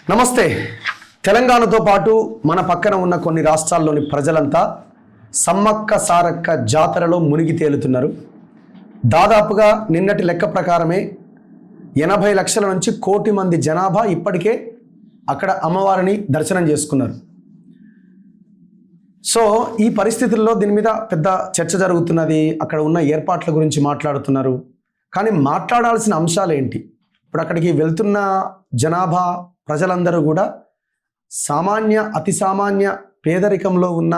నమస్తే. తెలంగాణతో పాటు మన పక్కన ఉన్న కొన్ని రాష్ట్రాల్లోని ప్రజలంతా సమ్మక్క సారక్క జాతరలో మునిగి తేలుతున్నారు. దాదాపుగా నిన్నటి లెక్క ప్రకారమే 80 లక్షల నుంచి 1 కోటి మంది జనాభా ఇప్పటికే అక్కడ అమ్మవారిని దర్శనం చేసుకున్నారు. సో ఈ పరిస్థితుల్లో దీని మీద పెద్ద చర్చ జరుగుతున్నది. అక్కడ ఉన్న ఏర్పాట్ల గురించి మాట్లాడుతున్నారు. కానీ మాట్లాడాల్సిన అంశాలు ఏంటి? ఇప్పుడు అక్కడికి వెళ్తున్న జనాభా ప్రజలందరూ కూడా సామాన్య అతి సామాన్య పేదరికంలో ఉన్న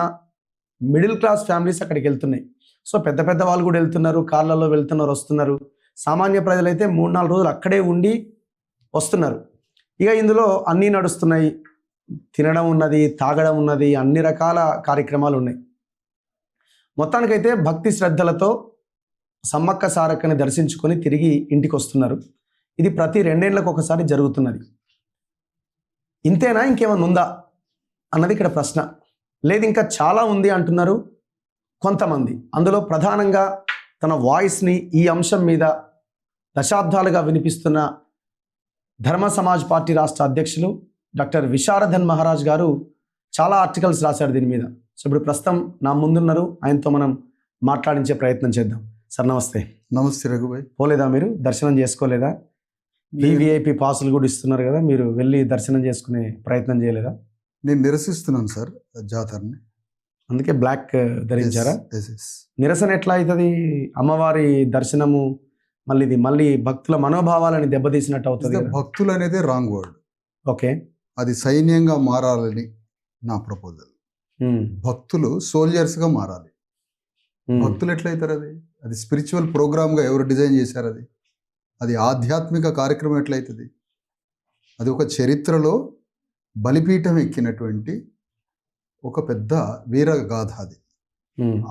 మిడిల్ క్లాస్ ఫ్యామిలీస్ అక్కడికి వెళ్తున్నాయి. సో పెద్ద పెద్ద వాళ్ళు కూడా వెళ్తున్నారు, కార్లలో వెళ్తున్నారు, వస్తున్నారు. సామాన్య ప్రజలైతే 3-4 రోజులు అక్కడే ఉండి వస్తున్నారు. ఇక ఇందులో అన్నీ నడుస్తున్నాయి. తినడం ఉన్నది, తాగడం ఉన్నది, అన్ని రకాల కార్యక్రమాలు ఉన్నాయి. మొత్తానికైతే భక్తి శ్రద్ధలతో సమ్మక్క సారక్కని దర్శించుకొని తిరిగి ఇంటికి వస్తున్నారు. ఇది ప్రతి 2 ఏళ్లకు ఒకసారి జరుగుతున్నది. ఇంతేనా, ఇంకేమైనా ఉందా అన్నది ఇక్కడ ప్రశ్న. లేదు ఇంకా చాలా ఉంది అంటున్నారు కొంతమంది. అందులో ప్రధానంగా తన వాయిస్ని ఈ అంశం మీద దశాబ్దాలుగా వినిపిస్తున్న ధర్మ సమాజ్ పార్టీ రాష్ట్ర అధ్యక్షులు డాక్టర్ విశారదన్ మహారాజ్ గారు చాలా ఆర్టికల్స్ రాశారు దీని మీద. సో ఇప్పుడు ప్రస్తుతం నా ముందున్నారు, ఆయనతో మనం మాట్లాడించే ప్రయత్నం చేద్దాం. సార్ నమస్తే. నమస్తే రఘుభాయ్. పోలేదా మీరు? దర్శనం చేసుకోలేదా? వివిఐపి పాసులు కూడా ఇస్తున్నారు కదా, మీరు వెళ్ళి దర్శనం చేసుకునే ప్రయత్నం చేయలేదా? నేను నిరసిస్తున్నాను సార్ జాతరని. అందుకే బ్లాక్ ధరించారా? Yes. నిరసన ఎట్లా అవుతుంది? అమ్మవారి దర్శనము మళ్ళీ భక్తుల మనోభావాలని దెబ్బతీసినట్టు అవుతుంది కదా. భక్తులు అనేది రాంగ్ వర్డ్. ఓకే, అది సైన్యంగా మారాలని నా ప్రపోజల్. భక్తులు సోల్జర్స్గా మారాలి. భక్తులు ఎట్లయితారు? అది స్పిరిచువల్ ప్రోగ్రామ్గా ఎవరు డిజైన్ చేశారు? అది ఆధ్యాత్మిక కార్యక్రమం ఎట్లయితుంది? అది ఒక చరిత్రలో బలిపీఠం ఎక్కినటువంటి ఒక పెద్ద వీరగాథ. అది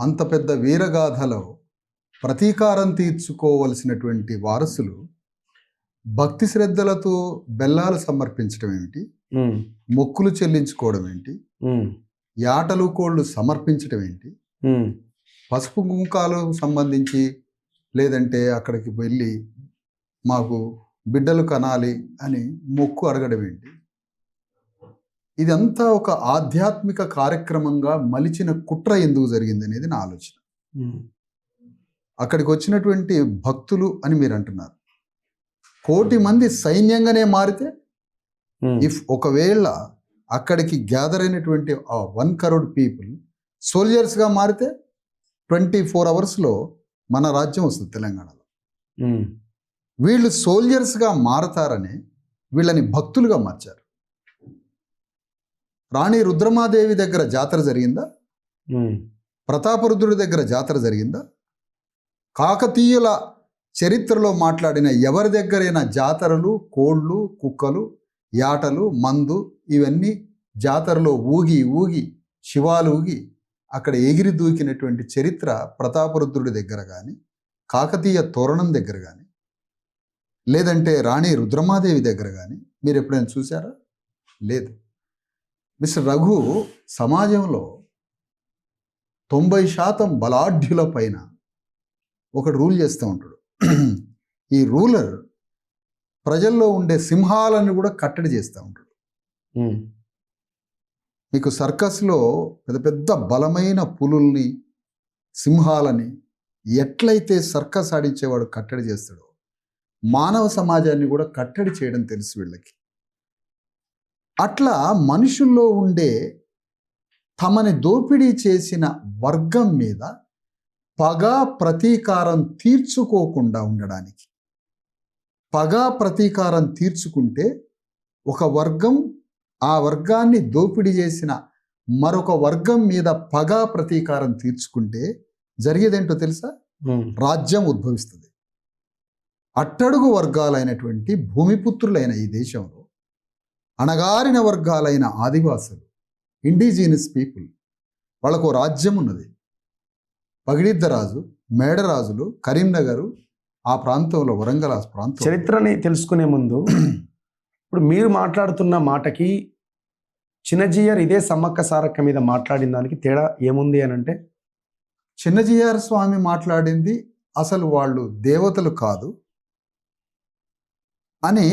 అంత పెద్ద వీరగాథలో ప్రతీకారం తీర్చుకోవలసినటువంటి వారసులు భక్తి శ్రద్ధలతో బెల్లాలు సమర్పించడం ఏమిటి, మొక్కులు చెల్లించుకోవడం ఏంటి, యాటలు కోళ్ళు సమర్పించడం ఏంటి, పసుపు కుంకాలు సంబంధించి లేదంటే అక్కడికి వెళ్ళి మాకు బిడ్డలు కనాలి అని మొక్కు అడగడం ఏంటి? ఇదంతా ఒక ఆధ్యాత్మిక కార్యక్రమంగా మలిచిన కుట్ర ఎందుకు జరిగింది అనేది నా ఆలోచన. అక్కడికి వచ్చినటువంటి భక్తులు అని మీరు అంటున్నారు. 1 కోటి మంది సైన్యంగానే మారితే, ఇఫ్ ఒకవేళ అక్కడికి గ్యాదర్ అయినటువంటి 1 crore పీపుల్ సోల్జర్స్గా మారితే 24 hours మన రాజ్యం వస్తుంది తెలంగాణలో. వీళ్ళు సోల్జర్స్గా మారతారని వీళ్ళని భక్తులుగా మార్చారు. రాణి రుద్రమాదేవి దగ్గర జాతర జరిగిందా? ప్రతాపరుద్రుడి దగ్గర జాతర జరిగిందా? కాకతీయుల చరిత్రలో మాట్లాడిన ఎవరి దగ్గరైనా జాతరలు, కోళ్ళు, కుక్కలు, యాటలు, మందు ఇవన్నీ జాతరలో ఊగి శివాలు ఊగి అక్కడ ఎగిరి దూకినటువంటి చరిత్ర ప్రతాపరుద్రుడి దగ్గర కానీ, కాకతీయ తోరణం దగ్గర కానీ, లేదంటే రాణి రుద్రమాదేవి దగ్గర కానీ మీరు ఎప్పుడైనా చూసారా? లేదు. మిస్టర్ రఘు, సమాజంలో 90% బలాఢ్యుల పైన ఒకడు రూల్ చేస్తూ ఉంటాడు. ఈ రూలర్ ప్రజల్లో ఉండే సింహాలను కూడా కట్టడి చేస్తూ ఉంటాడు. మీకు సర్కస్లో పెద్ద పెద్ద బలమైన పులుల్ని, సింహాలని ఎట్లయితే సర్కస్ ఆడించేవాడు కట్టడి చేస్తాడో, మానవ సమాజాన్ని కూడా కట్టడి చేయడం తెలుసు వీళ్ళకి. అట్లా మనుషుల్లో ఉండే తమని దోపిడీ చేసిన వర్గం మీద పగా ప్రతీకారం తీర్చుకోకుండా ఉండడానికి, పగా ప్రతీకారం తీర్చుకుంటే ఒక వర్గం ఆ వర్గాన్ని దోపిడీ చేసిన మరొక వర్గం మీద పగా ప్రతీకారం తీర్చుకుంటే జరిగేదేంటో తెలుసా? రాజ్యం ఉద్భవిస్తుంది. అట్టడుగు వర్గాలైనటువంటి భూమిపుత్రులైన ఈ దేశంలో అణగారిన వర్గాలైన ఆదివాసులు, ఇండిజినస్ పీపుల్, వాళ్ళకు రాజ్యం ఉన్నది. పగిడిద్దరాజు, మేడరాజులు, కరీంనగర్ ఆ ప్రాంతంలో, వరంగల్ ఆ ప్రాంతం. చరిత్రని తెలుసుకునే ముందు ఇప్పుడు మీరు మాట్లాడుతున్న మాటకి చిన్నజీయర్ ఇదే సమ్మక్క సారక్క మీద మాట్లాడిన దానికి తేడా ఏముంది అని అంటే, చిన్నజీయర్ స్వామి మాట్లాడింది అసలు వాళ్ళు దేవతలు కాదు అని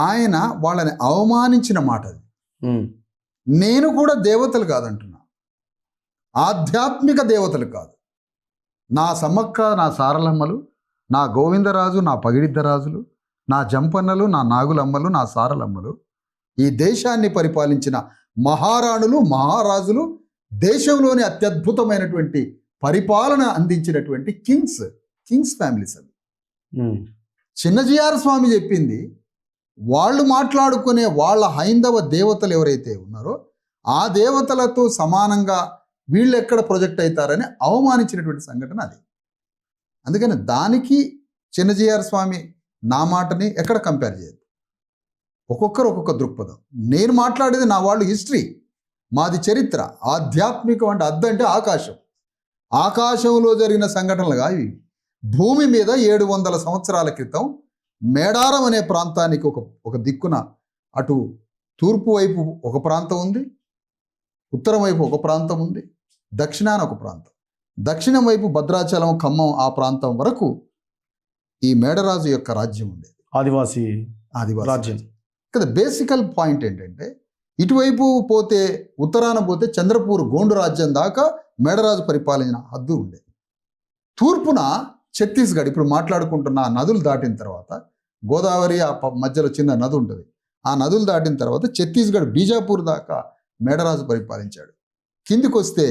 ఆయన వాళ్ళని అవమానించిన మాట అది. ఉమ్, నేను కూడా దేవతలు కాదంటున్నా, ఆధ్యాత్మిక దేవతలు కాదు. నా సమ్మక్క, నా సారలమ్మలు, నా గోవిందరాజు, నా పగిడిద్దరాజులు, నా జంపన్నలు, నా నాగులమ్మలు, నా సారలమ్మలు, ఈ దేశాన్ని పరిపాలించిన మహారాణులు, మహారాజులు, దేశంలోని అత్యద్భుతమైనటువంటి పరిపాలన అందించినటువంటి కింగ్స్ ఫ్యామిలీస్ అవి. ఉమ్, చిన్నజీఆర్ స్వామి చెప్పింది, వాళ్ళు మాట్లాడుకునే వాళ్ళ హైందవ దేవతలు ఎవరైతే ఉన్నారో ఆ దేవతలతో సమానంగా వీళ్ళు ఎక్కడ ప్రొజెక్ట్ అవుతారని అవమానించినటువంటి సంఘటన అది. అందుకని దానికి చిన్నజీఆర్ స్వామి నా మాటని ఎక్కడ కంపేర్ చేయదు. ఒక్కొక్కరు ఒక్కొక్క దృక్పథం. నేను మాట్లాడేది నా వాళ్ళు హిస్టరీ, మాది చరిత్ర. ఆధ్యాత్మికం అంటే అంటే ఆకాశం, ఆకాశంలో జరిగిన సంఘటనలుగా ఇవి. భూమి మీద 700 సంవత్సరాల క్రితం మేడారం అనే ప్రాంతానికి ఒక దిక్కున అటు తూర్పు వైపు ఒక ప్రాంతం ఉంది, ఉత్తరం వైపు ఒక ప్రాంతం ఉంది, దక్షిణాన ఒక ప్రాంతం. దక్షిణం వైపు భద్రాచలం, ఖమ్మం ఆ ప్రాంతం వరకు ఈ మేడరాజు యొక్క రాజ్యం ఉండేది, ఆదివాసీ రాజ్యం. కదా బేసికల్ పాయింట్ ఏంటంటే, ఇటువైపు పోతే ఉత్తరాన పోతే చంద్రపూర్ గోండు రాజ్యం దాకా మేడరాజు పరిపాలించిన హద్దు ఉండేది. తూర్పున ఛత్తీస్గఢ్, ఇప్పుడు మాట్లాడుకుంటున్న ఆ నదులు దాటిన తర్వాత గోదావరి ఆ మధ్యలో చిన్న నది ఉంటుంది, ఆ నదులు దాటిన తర్వాత ఛత్తీస్గఢ్ బీజాపూర్ దాకా మేడరాజు పరిపాలించాడు. కిందికి వస్తే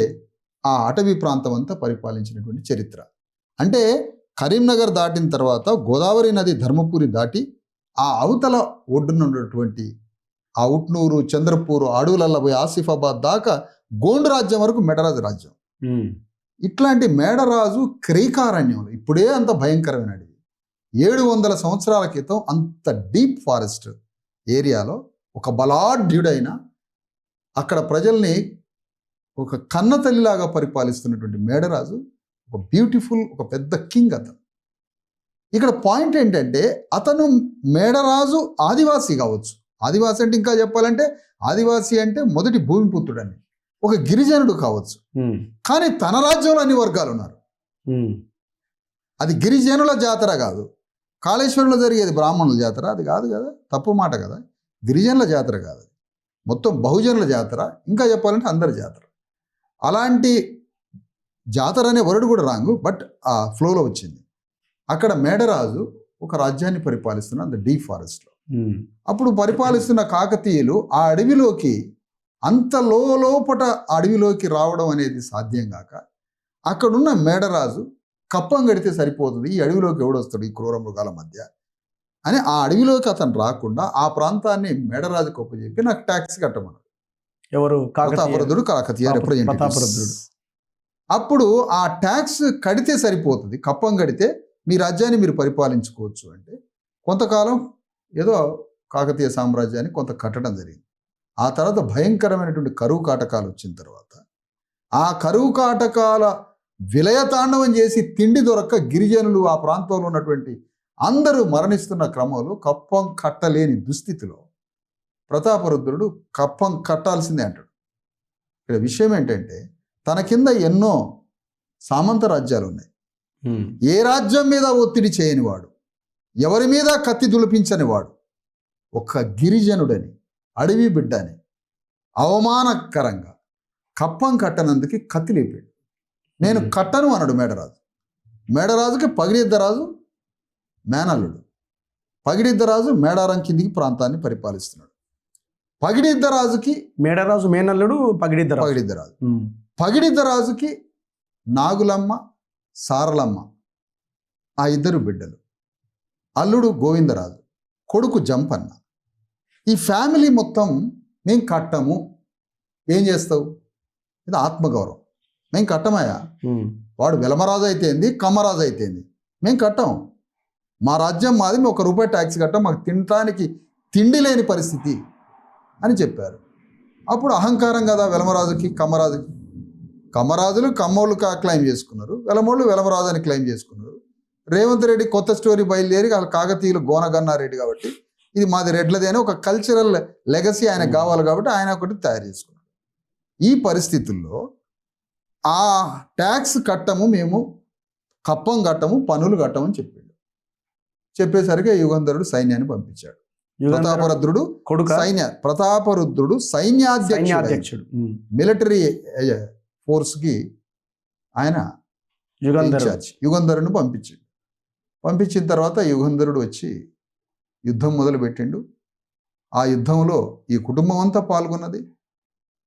ఆ అటవీ ప్రాంతం అంతా పరిపాలించినటువంటి చరిత్ర. అంటే కరీంనగర్ దాటిన తర్వాత గోదావరి నది ధర్మపురి దాటి ఆ అవతల ఒడ్డునున్నటువంటి ఆ ఉట్నూరు, చంద్రపూర్, అడవులల్ల పోయి ఆసిఫాబాద్ దాకా గోండు రాజ్యం వరకు మేడరాజు రాజ్యం. ఇట్లాంటి మేడరాజు క్రీకారణ్యంలో ఇప్పుడే అంత భయంకరమైనది. 700 సంవత్సరాల క్రితం అంత డీప్ ఫారెస్ట్ ఏరియాలో ఒక బలాఢ్యుడైన, అక్కడ ప్రజల్ని ఒక కన్న తల్లిలాగా పరిపాలిస్తున్నటువంటి మేడరాజు ఒక బ్యూటిఫుల్, ఒక పెద్ద కింగ్ అతను. ఇక్కడ పాయింట్ ఏంటంటే, అతను మేడరాజు ఆదివాసీ కావచ్చు. ఆదివాసి అంటే ఇంకా చెప్పాలంటే, ఆదివాసీ అంటే మొదటి భూమిపుత్రుడని, ఒక గిరిజనుడు కావచ్చు. కానీ తన రాజ్యంలో అన్ని వర్గాలు ఉన్నారు. అది గిరిజనుల జాతర కాదు, కాళేశ్వరంలో జరిగేది బ్రాహ్మణుల జాతర అది కాదు కదా, తప్పు మాట కదా. గిరిజనుల జాతర కాదు, మొత్తం బహుజనుల జాతర, ఇంకా చెప్పాలంటే అందరి జాతర. అలాంటి జాతర అనే వర్డ్ కూడా రాంగు, బట్ ఆ ఫ్లోలో వచ్చింది. అక్కడ మేడరాజు ఒక రాజ్యాన్ని పరిపాలిస్తున్న అంత డీప్ ఫారెస్ట్లో. అప్పుడు పరిపాలిస్తున్న కాకతీయులు ఆ అడవిలోకి, అంత లోపట అడవిలోకి రావడం అనేది సాధ్యం కాక, అక్కడున్న మేడరాజు కప్పం కడితే సరిపోతుంది, ఈ అడవిలోకి ఎవడొస్తాడు ఈ క్రూర మృగాల మధ్య అని ఆ అడవిలోకి అతను రాకుండా ఆ ప్రాంతాన్ని మేడరాజు చెప్పి నాకు ట్యాక్స్ కట్టమన్నాడు. ఎవరు? ప్రతాపరుద్రుడు, కాకతీయ రిప్రజెంటేటివ్. అప్పుడు ఆ ట్యాక్స్ కడితే సరిపోతుంది, కప్పం కడితే మీ రాజ్యాన్ని మీరు పరిపాలించుకోవచ్చు అంటే కొంతకాలం ఏదో కాకతీయ సామ్రాజ్యాన్ని కొంత కట్టడం జరిగింది. ఆ తర్వాత భయంకరమైనటువంటి కరువు కాటకాలు వచ్చిన తర్వాత ఆ కరువు కాటకాల విలయతాండవం చేసి తిండి దొరక్క గిరిజనులు ఆ ప్రాంతంలో ఉన్నటువంటి అందరూ మరణిస్తున్న క్రమంలో కప్పం కట్టలేని దుస్థితిలో ప్రతాపరుద్రుడు కప్పం కట్టాల్సిందే అంటాడు. ఇక్కడ విషయం ఏంటంటే, తన కింద ఎన్నో సామంత రాజ్యాలు ఉన్నాయి. ఏ రాజ్యం మీద ఒత్తిడి చేయని వాడు, ఎవరి మీద కత్తి దులిపించని వాడు, ఒక గిరిజనుడని, అడవి బిడ్డని అవమానకరంగా కప్పం కట్టనందుకు కత్తి లేపాడు. నేను కట్టను అన్నాడు మేడరాజు. మేడరాజుకి పగిడిద్దరాజు మేనల్లుడు. పగిడిద్దరాజు మేడారం కిందికి ప్రాంతాన్ని పరిపాలిస్తున్నాడు. పగిడిద్దరాజుకి మేడరాజు మేనల్లుడు పగిడిద్దరాజు. పగిడిద్దరాజుకి నాగులమ్మ, సారలమ్మ ఆ ఇద్దరు బిడ్డలు. అల్లుడు గోవిందరాజు, కొడుకు జంపన్న. ఈ ఫ్యామిలీ మొత్తం మేము కట్టము. ఏం చేస్తావు? ఇది ఆత్మగౌరవం. మేము కట్టమయ్యా, వాడు వెలమరాజు అయితేంది, కమ్మరాజు అయితేంది, మేము కట్టం. మా రాజ్యం మాది, మేము ₹1 ట్యాక్స్ కట్టాం, మాకు తినటానికి తిండి లేని పరిస్థితి అని చెప్పారు. అప్పుడు అహంకారం కదా వెలమరాజుకి, కమ్మరాజుకి. కమ్మరాజులు కమ్మోళ్ళు క్లెయిమ్ చేసుకున్నారు, వెలమరాజు అని క్లెయిమ్ చేసుకున్నారు. రేవంత్ రెడ్డి కొత్త స్టోరీ బయలుదేరి కాకతీయులు గోనగన్నారెడ్డి కాబట్టి ఇది మాది రెడ్లది అని ఒక కల్చరల్ లెగసీ ఆయనకు కావాలి కాబట్టి ఆయన ఒకటి తయారు చేసుకున్నాడు. ఈ పరిస్థితుల్లో ఆ ట్యాక్స్ కట్టము, మేము కప్పం కట్టము, పన్నులు కట్టమని చెప్పాడు. చెప్పేసరికి యుగంధరుడు సైన్యాన్ని పంపించాడు. ప్రతాపరుద్రుడు కొడుక ప్రతాపరుద్రుడు సైన్యాధ్యక్షుడు. సైన్యాధ్యక్షుడు. మిలిటరీ ఫోర్స్ కి ఆయన యుగంధరుని పంపించిన తర్వాత యుగంధరుడు వచ్చి యుద్ధం మొదలు పెట్టిండు. ఆ యుద్ధంలో ఈ కుటుంబం అంతా పాల్గొన్నది.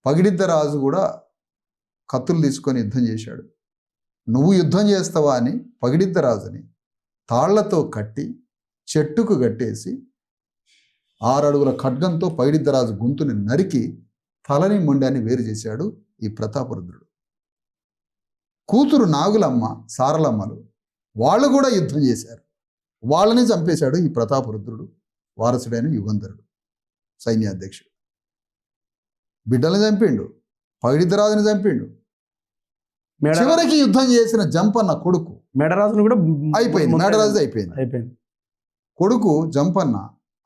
పగిడిద్ద రాజు కూడా కత్తులు తీసుకొని యుద్ధం చేశాడు. నువ్వు యుద్ధం చేస్తావా అని పగిడిద్ద రాజుని తాళ్లతో కట్టి చెట్టుకు కట్టేసి 6 అడుగుల ఖడ్గంతో పగిడిద్ద రాజు గొంతుని నరికి తలని మొండాన్ని వేరు చేశాడు ఈ ప్రతాపరుద్రుడు. కూతురు నాగులమ్మ సారలమ్మలు వాళ్ళు కూడా యుద్ధం చేశారు. వాళ్ళని చంపేశాడు ఈ ప్రతాపరుద్రుడు, వారసుడైన యుగంధరుడు సైన్యాధ్యక్షుడు. బిడ్డలను చంపిండు, పగిడిద్దరాజుని చంపిండు. చివరికి యుద్ధం చేసిన జంపన్న కొడుకు మేడరాజును కూడా అయిపోయింది. మేడరాజు అయిపోయింది. కొడుకు జంపన్న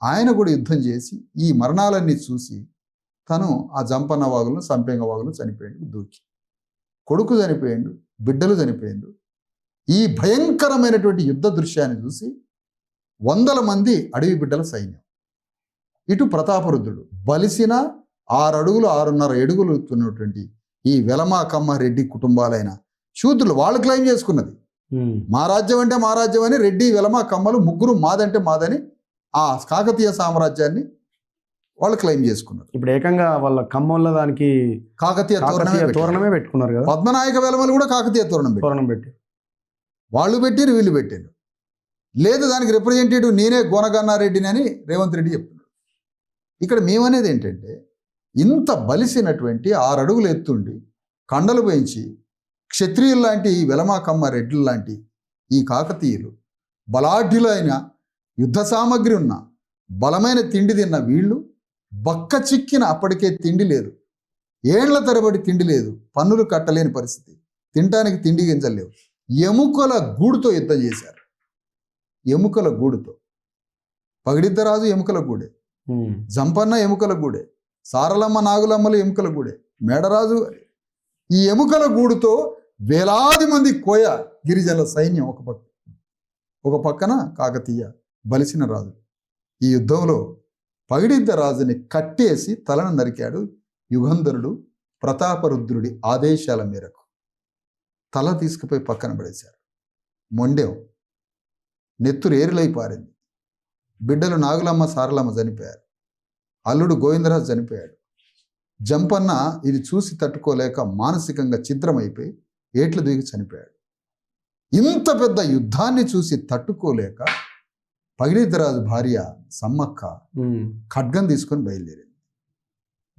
ఆయన కూడా యుద్ధం చేసి ఈ మరణాలన్నీ చూసి తను ఆ జంపన్న వాగులను సంపెంగ వాగులు చనిపోయాడు దూకి. కొడుకు చనిపోయాడు, బిడ్డలు చనిపోయాడు. ఈ భయంకరమైనటువంటి యుద్ధ దృశ్యాన్ని చూసి 100 మంది అడవి బిడ్డల సైన్యం, ఇటు ప్రతాపరుద్రుడు బలిసిన 6 అడుగులు 6.5 అడుగులు ఉన్నటువంటి ఈ వెలమాకమ్మ రెడ్డి కుటుంబాలైన శూద్రులు వాళ్ళు క్లెయిమ్ చేసుకున్నది. మా రాజ్యం అంటే మా రాజ్యం అని రెడ్డి వెలమ కమ్మలు ముగ్గురు మాదంటే మాదని ఆ కాకతీయ సామ్రాజ్యాన్ని వాళ్ళు క్లెయిమ్ చేసుకున్నారు. ఇప్పుడు ఏకంగా వాళ్ళ కమ్మల దానికి కాకతీయ తోరణమే పెట్టుకున్నారు కదా. పద్మనాయక వెలమలు కూడా కాకతీయ తోరణం పెట్టి వాళ్ళు పెట్టారు, వీళ్ళు పెట్టారు. లేదు దానికి రిప్రజెంటేటివ్ నేనే గోనగన్నారెడ్డిని అని రేవంత్ రెడ్డి చెప్తున్నాడు. ఇక్కడ మేమనేది ఏంటంటే ఇంత బలిసినటువంటి 6 అడుగులు ఎత్తుండి కండలు పెంచి క్షత్రియులు లాంటి వెలమాకమ్మ రెడ్లు లాంటి ఈ కాకతీయులు బలాఢ్యులైన యుద్ధ సామగ్రి ఉన్న బలమైన తిండి తిన్న వీళ్ళు బక్క చిక్కిన అప్పటికే తిండి లేదు, ఏళ్ల తరబడి తిండి లేదు, పన్నులు కట్టలేని పరిస్థితి, తినటానికి తిండి గింజలు లేవు. ఎముకల గూడుతో యుద్ధం చేశారు. ఎముకల గూడుతో. పగిడిద్దరాజు ఎముకల గూడే, జంపన్న ఎముకల గూడే, సారలమ్మ నాగులమ్మలు ఎముకల గూడే, మేడరాజు. ఈ ఎముకల గూడుతో వేలాది మంది కోయ గిరిజనుల సైన్యం ఒక పక్కన కాకతీయ బలిసిన రాజు. ఈ యుద్ధంలో పగిడిద్ద రాజుని కట్టేసి తలను నరికాడు యుగంధరుడు. ప్రతాపరుద్రుడి ఆదేశాల మేరకు తల తీసుకుపోయి పక్కన పడేశారు. మొండెం నెత్తురు ఏరులై పారింది. బిడ్డలు నాగులమ్మ సారలమ్మ చనిపోయారు. అల్లుడు గోవిందరాజు చనిపోయాడు. జంపన్న ఇది చూసి తట్టుకోలేక మానసికంగా ఛిద్రమైపోయి ఏట్లు దిగి చనిపోయాడు. ఇంత పెద్ద యుద్ధాన్ని చూసి తట్టుకోలేక పగిడిద్దరాజు భార్య సమ్మక్క ఖడ్గం తీసుకొని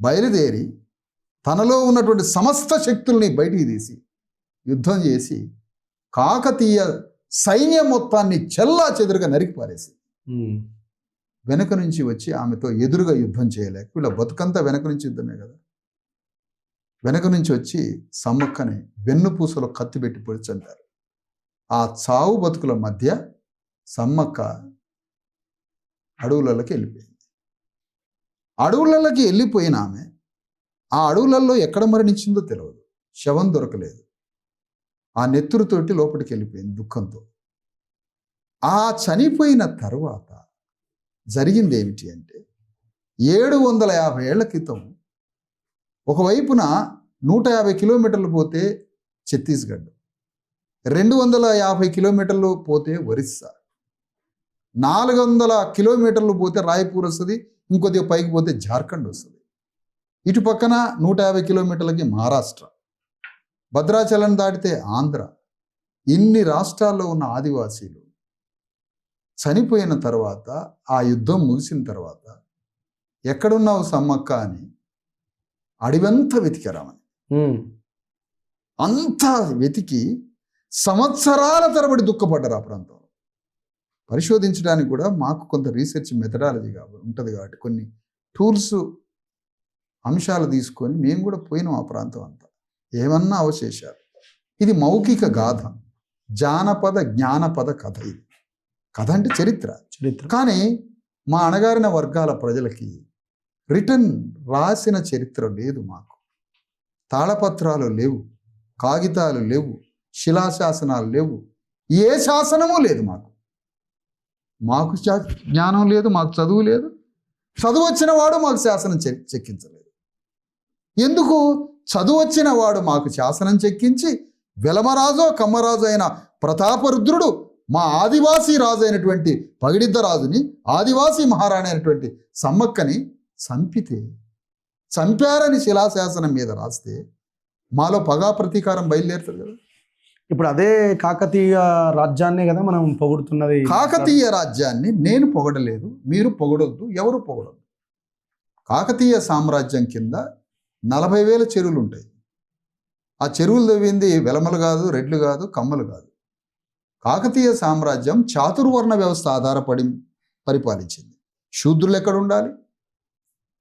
బయలుదేరి తనలో ఉన్నటువంటి సమస్త శక్తుల్ని బయటికి తీసి యుద్ధం చేసి కాకతీయ సైన్యం మొత్తాన్ని చెల్లా చెదురుగా నరికి పారేసి వెనక నుంచి వచ్చి ఆమెతో ఎదురుగా యుద్ధం చేయలేక వీళ్ళ బతుకంతా వెనక నుంచి యుద్ధమే కదా. వెనక నుంచి వచ్చి సమ్మక్కని వెన్నుపూసలో కత్తి పెట్టి పొడిచంటారు. ఆ చావు బతుకుల మధ్య సమ్మక్క అడవులలోకి వెళ్ళిపోయింది. అడవులలోకి వెళ్ళిపోయిన ఆమె ఆ అడవులలో ఎక్కడ మరణించిందో తెలియదు, శవం దొరకలేదు. ఆ నెత్తురుతోటి లోపలికి వెళ్ళిపోయింది దుఃఖంతో. ఆ చనిపోయిన తరువాత జరిగింది ఏమిటి అంటే 750 ఏళ్ల క్రితం ఒకవైపున 150 కిలోమీటర్లు పోతే ఛత్తీస్గఢ్, 250 కిలోమీటర్లు పోతే ఒరిస్సా, 400 కిలోమీటర్లు పోతే రాయ్పూర్ వస్తుంది, ఇంకొద్దిగా పైకి పోతే జార్ఖండ్ వస్తుంది. ఇటు పక్కన 150 కిలోమీటర్లకి మహారాష్ట్ర, భద్రాచలం దాటితే ఆంధ్ర. ఇన్ని రాష్ట్రాల్లో ఉన్న ఆదివాసీలు చనిపోయిన తర్వాత ఆ యుద్ధం ముగిసిన తర్వాత ఎక్కడున్నావు సమ్మక్క అని అడివంతా వెతికారామని. అంతా వెతికి సంవత్సరాల తరబడి దుఃఖపడ్డారు. ఆ ప్రాంతంలో పరిశోధించడానికి కూడా మాకు కొంత రీసెర్చ్ మెథడాలజీ ఉంటుంది కాబట్టి కొన్ని టూల్స్ అంశాలు తీసుకొని మేము కూడా పోయినాం ఆ ప్రాంతం అంతా. ఏమన్నా అవశేషాలు. ఇది మౌఖిక గాథ, జానపద జ్ఞానపద కథ. ఇది కథ అంటే చరిత్ర. కానీ మా అణగారిన వర్గాల ప్రజలకి రిటర్న్ రాసిన చరిత్ర లేదు. మాకు తాళపత్రాలు లేవు, కాగితాలు లేవు, శిలాశాసనాలు లేవు, ఏ శాసనము లేదు. మాకు జ్ఞానం లేదు, మాకు చదువు లేదు, చదువు వచ్చిన వాడు మాకు శాసనం చెక్కించలేదు. ఎందుకు? చదువు వచ్చిన వాడు మాకు శాసనం చెక్కించి వెలమరాజో కమ్మరాజు అయిన ప్రతాపరుద్రుడు మా ఆదివాసీ రాజు అయినటువంటి పగిడిద్ద రాజుని, ఆదివాసీ మహారాణి అయినటువంటి సమ్మక్కని చంపారని శిలాశాసనం మీద రాస్తే మాలో పగా ప్రతీకారం బయలుదేరుతుంది కదా. ఇప్పుడు అదే కాకతీయ రాజ్యాన్నే కదా మనం పొగుడుతున్నది. కాకతీయ రాజ్యాన్ని నేను పొగడలేదు, మీరు పొగడొద్దు, ఎవరు పొగడొద్దు. కాకతీయ సామ్రాజ్యం కింద 40,000 చెరువులు ఉంటాయి. ఆ చెరువులు తవ్వింది వెలమలు కాదు, రెడ్లు కాదు, కమ్మలు కాదు. కాకతీయ సామ్రాజ్యం చాతుర్వర్ణ వ్యవస్థ ఆధారపడి పరిపాలించింది. శూద్రులు ఎక్కడ ఉండాలి,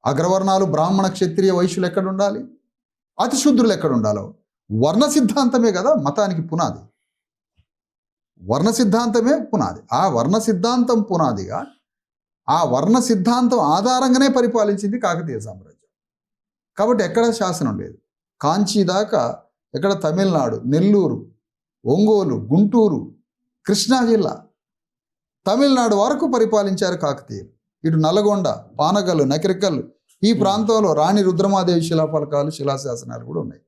అగ్రవర్ణాలు బ్రాహ్మణ క్షత్రియ వైశ్యులు ఎక్కడ ఉండాలి, అతి శూద్రులు ఎక్కడ ఉండాలో వర్ణ సిద్ధాంతమే కదా మతానికి పునాది. వర్ణ సిద్ధాంతమే పునాది. ఆ వర్ణ సిద్ధాంతం పునాదిగా, ఆ వర్ణ సిద్ధాంతం ఆధారంగానే పరిపాలించింది కాకతీయ సామ్రాజ్యం. కాబట్టి ఎక్కడ శాసనం లేదు. కాంచీ దాకా ఎక్కడ తమిళనాడు, నెల్లూరు, ఒంగోలు, గుంటూరు, కృష్ణా జిల్లా, తమిళనాడు వరకు పరిపాలించారు కాకతీయులు. ఇటు నల్గొండ, పానగల్లు, నకిరికల్లు ఈ ప్రాంతంలో రాణి రుద్రమాదేవి శిలాఫలకాలు, శిలాశాసనాలు కూడా ఉన్నాయి.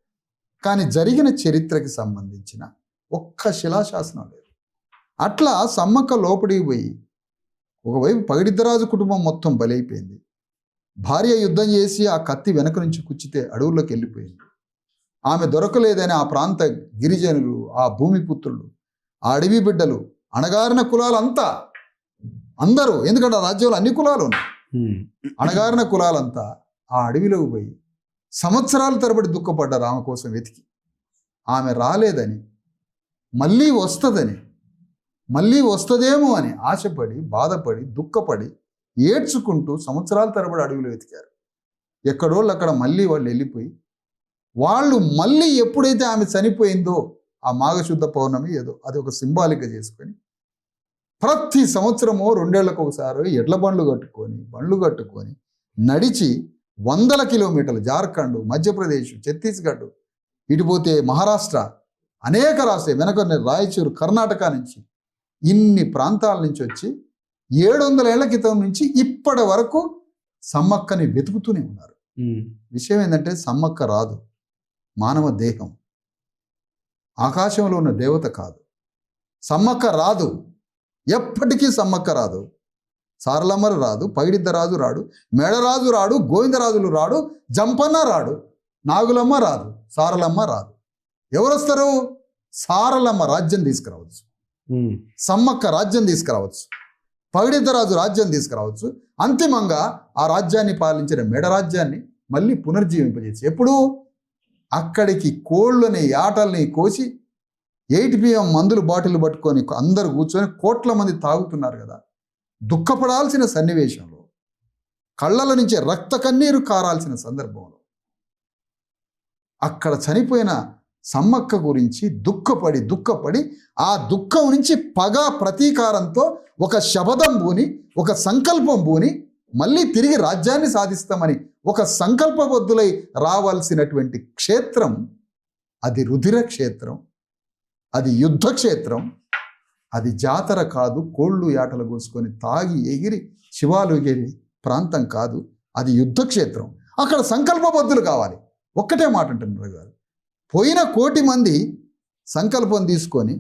కానీ జరిగిన చరిత్రకి సంబంధించిన ఒక్క శిలాశాసనం లేదు. అట్లా సమ్మక్క లోపడికి పోయి ఒకవైపు పగిడిద్దరాజు కుటుంబం మొత్తం బలైపోయింది. భార్య యుద్ధం చేసి ఆ కత్తి వెనక నుంచి కుచ్చితే అడవుల్లోకి వెళ్ళిపోయింది. ఆమె దొరకలేదని ఆ ప్రాంత గిరిజనులు, ఆ భూమిపుత్రులు, ఆ అడవి బిడ్డలు, అణగారిన కులాలంతా, అందరూ, ఎందుకంటే ఆ రాజ్యంలో అన్ని కులాలు ఉన్నాయి, అణగారిన కులాలంతా ఆ అడవిలోకి పోయి సంవత్సరాల తరబడి దుఃఖపడ్డారు ఆమె కోసం వెతికి. ఆమె రాలేదని, మళ్ళీ వస్తుందని, మళ్ళీ వస్తుందేమో అని ఆశపడి, బాధపడి, దుఃఖపడి, ఏడ్చుకుంటూ సంవత్సరాల తరబడి అడవిలో వెతికారు. ఎక్కడోళ్ళు అక్కడ మళ్ళీ వాళ్ళు వెళ్ళిపోయి, వాళ్ళు మళ్ళీ ఎప్పుడైతే ఆమె చనిపోయిందో ఆ మాఘశుద్ధ పౌర్ణమి ఏదో అది ఒక సింబాలిక్గా చేసుకొని ప్రతి సంవత్సరమో 2 ఏళ్లకు ఒకసారి ఎడ్ల బండ్లు కట్టుకొని నడిచి 100 కిలోమీటర్లు జార్ఖండ్, మధ్యప్రదేశ్, ఛత్తీస్గఢ్, ఇటుపోతే మహారాష్ట్ర, అనేక రాష్ట్రాలు వెనక రాయచూరు, కర్ణాటక నుంచి ఇన్ని ప్రాంతాల నుంచి వచ్చి 700 ఏళ్ల క్రితం నుంచి ఇప్పటి వరకు సమ్మక్కని వెతుకుతూనే ఉన్నారు. విషయం ఏంటంటే సమ్మక్క రాదు, మానవ దేహం, ఆకాశంలో ఉన్న దేవత కాదు. సమ్మక్క రాదు, ఎప్పటికీ సమ్మక్క రాదు. సారలమ్మరు రాదు, పగిడిద్దరాజు రాడు, మేడరాజు రాడు, గోవిందరాజులు రాడు, జంపన్న రాడు, నాగులమ్మ రాదు, సారలమ్మ రాదు. ఎవరు వస్తారు? సారలమ్మ రాజ్యం తీసుకురావచ్చు, సమ్మక్క రాజ్యం తీసుకురావచ్చు, పగిడిద్దరాజు రాజ్యం తీసుకురావచ్చు. అంతిమంగా ఆ రాజ్యాన్ని పాలించిన మేడరాజ్యాన్ని మళ్ళీ పునర్జీవింపజేసి, ఎప్పుడు అక్కడికి కోళ్ళని, యాటల్ని కోసి 8 PM మందులు బాటిల్ పట్టుకొని అందరు కూర్చొని కోట్ల మంది తాగుతున్నారు కదా. దుఃఖపడాల్సిన సన్నివేశంలో, కళ్ళల నుంచి రక్త కన్నీరు కారాల్సిన సందర్భంలో అక్కడ చనిపోయిన సమ్మక్క గురించి దుఃఖపడి ఆ దుఃఖం నుంచి పగా ప్రతీకారంతో ఒక శబదం పూని, ఒక సంకల్పం పూని మళ్ళీ తిరిగి రాజ్యాన్ని సాధిస్తామని ఒక సంకల్పబద్ధులై రావాల్సినటువంటి క్షేత్రం అది రుధిర క్షేత్రం, అది యుద్ధ క్షేత్రం, అది జాతర కాదు, కోళ్ళు యాటలు కోసుకొని తాగి ఎగిరి శివాలు ఎగిరి ప్రాంతం కాదు, అది యుద్ధ క్షేత్రం. అక్కడ సంకల్పబద్ధులు కావాలి. ఒక్కటే మాట అంటున్నారు గారు, పోయిన 1 కోటి మంది సంకల్పం తీసుకొని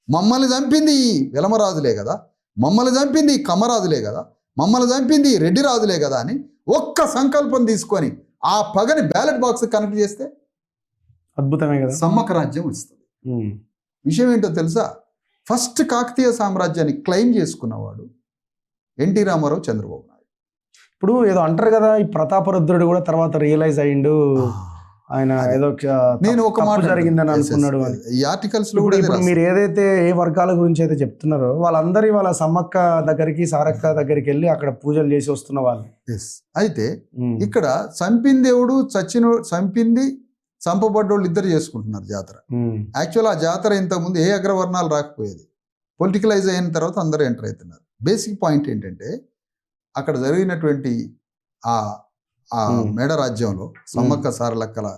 మమ్మల్ని చంపింది వెలమరాజులే కదా, మమ్మల్ని చంపింది కమ్మరాజులే కదా, మమ్మల్ని చంపింది రెడ్డి రాజులే కదా అని ఒక్క సంకల్పం తీసుకొని ఆ పగని బ్యాలెట్ బాక్స్ కనెక్ట్ చేస్తే అద్భుతమే కదా, సమ్మక్క రాజ్యం వస్తుంది. విషయం ఏంటో తెలుసా? ఫస్ట్ కాకతీయ సామ్రాజ్యాన్ని క్లెయిమ్ చేసుకున్నవాడు ఎన్టీ రామారావు, చంద్రబాబు నాయుడు. ఇప్పుడు ఏదో అంటారు కదా, ఈ ప్రతాపరుద్రుడు కూడా తర్వాత రియలైజ్ అయ్యిండు, ఆయన ఏదో నేను ఒక మాట జరిగిందని అనుకున్నాడు అని. ఈ ఆర్టికల్స్ లో ఇప్పుడు మీరు ఏదైతే ఏ వర్గాల గురించి అయితే చెప్తున్నారో వాళ్ళందరి వాళ్ళ సమ్మక్క దగ్గరికి, సారక్క దగ్గరికి వెళ్ళి అక్కడ పూజలు చేసి వస్తున్న వాళ్ళు. అయితే ఇక్కడ చంపింది దేవుడు, చంపింది చంపబడ్డోళ్ళు ఇద్దరు చేసుకుంటున్నారు జాతర. యాక్చువల్ ఆ జాతర ఇంతకుముందు ఏ అగ్రవర్ణాలు రాకపోయేది, పొలిటికలైజ్ అయిన తర్వాత అందరూ ఎంటర్ అవుతున్నారు. బేసిక్ పాయింట్ ఏంటంటే అక్కడ జరిగినటువంటి ఆ మేడ రాజ్యంలో సమ్మక్క సారలక్కల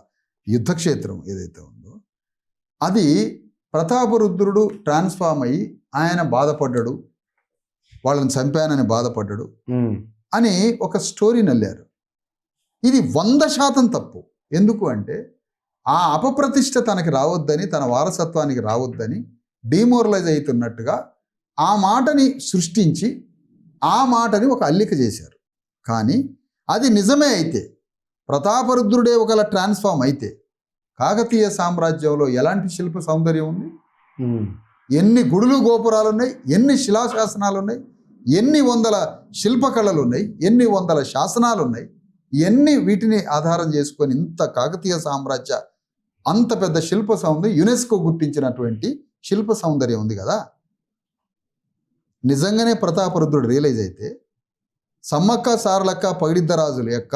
యుద్ధక్షేత్రం ఏదైతే ఉందో అది ప్రతాపరుద్రుడు ట్రాన్స్ఫార్మ్ అయ్యి ఆయన బాధపడ్డాడు, వాళ్ళని చంపానని బాధపడ్డాడు. అని ఒక స్టోరీని అల్లారు. ఇది 100% తప్పు. ఎందుకు అంటే ఆ అపప్రతిష్ట తనకి రావద్దని, తన వారసత్వానికి రావద్దని డిమోరలైజ్ అవుతున్నట్టుగా ఆ మాటని సృష్టించి ఆ మాటని ఒక అల్లిక చేశారు. కానీ అది నిజమే అయితే, ప్రతాపరుద్రుడే ఒకలా ట్రాన్స్ఫార్మ్ అయితే కాకతీయ సామ్రాజ్యంలో ఎలాంటి శిల్ప సౌందర్యం ఉంది? ఎన్ని గుడులు గోపురాలు ఉన్నాయి, ఎన్ని శిలాశాసనాలు ఉన్నాయి, ఎన్ని వందల శిల్పకళలు ఉన్నాయి, ఎన్ని వందల శాసనాలు ఉన్నాయి, ఎన్ని వీటిని ఆధారం చేసుకొని ఇంత కాకతీయ సామ్రాజ్య అంత పెద్ద శిల్ప సౌందర్యం, యునెస్కో గుర్తించినటువంటి శిల్ప సౌందర్యం ఉంది కదా. నిజంగానే ప్రతాపరుద్రుడు రియలైజ్ అయితే సమ్మక్క సారలక్క పగిడిద్దరాజుల యొక్క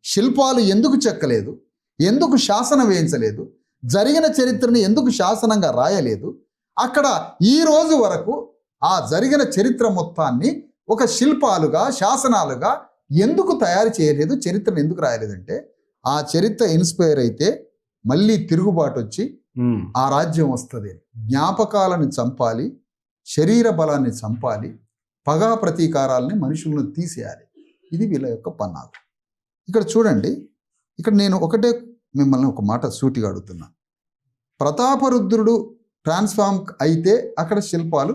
శిల్పాలు ఎందుకు చెక్కలేదు, ఎందుకు శాసనం వేయించలేదు, జరిగిన చరిత్రని ఎందుకు శాసనంగా రాయలేదు, అక్కడ ఈ రోజు వరకు ఆ జరిగిన చరిత్ర మొత్తాన్ని ఒక శిల్పాలుగా శాసనాలుగా ఎందుకు తయారు చేయలేదు, చరిత్రను ఎందుకు రాయలేదంటే ఆ చరిత్ర ఇన్స్పైర్ అయితే మళ్ళీ తిరుగుబాటు వచ్చి ఆ రాజ్యం వస్తుంది. జ్ఞాపకాలను చంపాలి, శరీర బలాన్ని చంపాలి, పగా ప్రతీకారాలని మనుషులను తీసేయాలి. ఇది వీళ్ళ యొక్క పన్నాగు. ఇక్కడ చూడండి, ఇక్కడ నేను ఒకటే మిమ్మల్ని ఒక మాట సూటిగా అడుగుతున్నా. ప్రతాపరుద్రుడు ట్రాన్స్ఫార్మ్ అయితే అక్కడ శిల్పాలు,